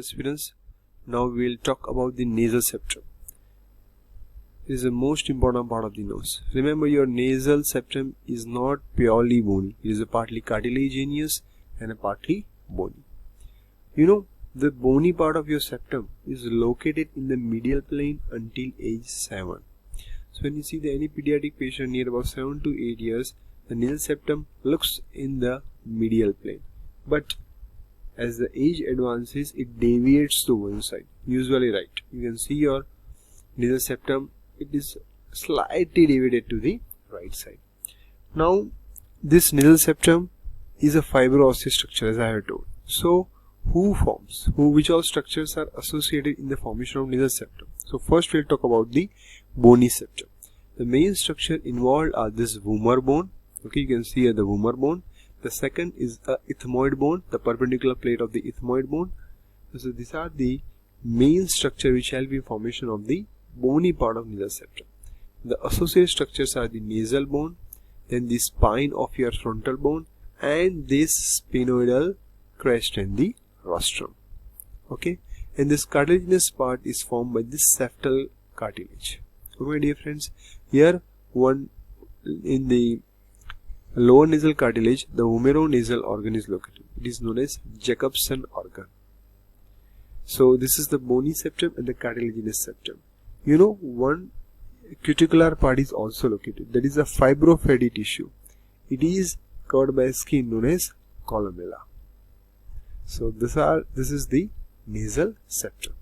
aspirants. Now we will talk about the nasal septum. It is the most important part of the nose. Remember, your nasal septum is not purely bony. It is a partly cartilaginous and a partly bony. You know, the bony part of your septum is located in the medial plane until age 7. So when you see any pediatric patient near about 7 to 8 years, the nasal septum looks in the medial plane. But as the age advances, it deviates to one side, usually right. You can see your nasal septum, it is slightly deviated to the right side. Now, this nasal septum is a fibro-osseous structure, as I have told. So, which all structures are associated in the formation of nasal septum? So, first we'll talk about the bony septum. The main structure involved are this vomer bone. Okay, you can see here the vomer bone. The second is a ethmoid bone, the perpendicular plate of the ethmoid bone. So these are the main structure which help in formation of the bony part of nasal septum. The associated structures are the nasal bone, then the spine of your frontal bone, and this sphenoidal crest and the rostrum. Okay, and this cartilaginous part is formed by this septal cartilage. Okay, my dear friends, here one in the lower nasal cartilage, the vomeronasal organ is located. It is known as Jacobson organ. So this is the bony septum and the cartilaginous septum. You know, one cuticular part is also located. That is a fibrofatty tissue. It is covered by skin known as columella. So this is the nasal septum.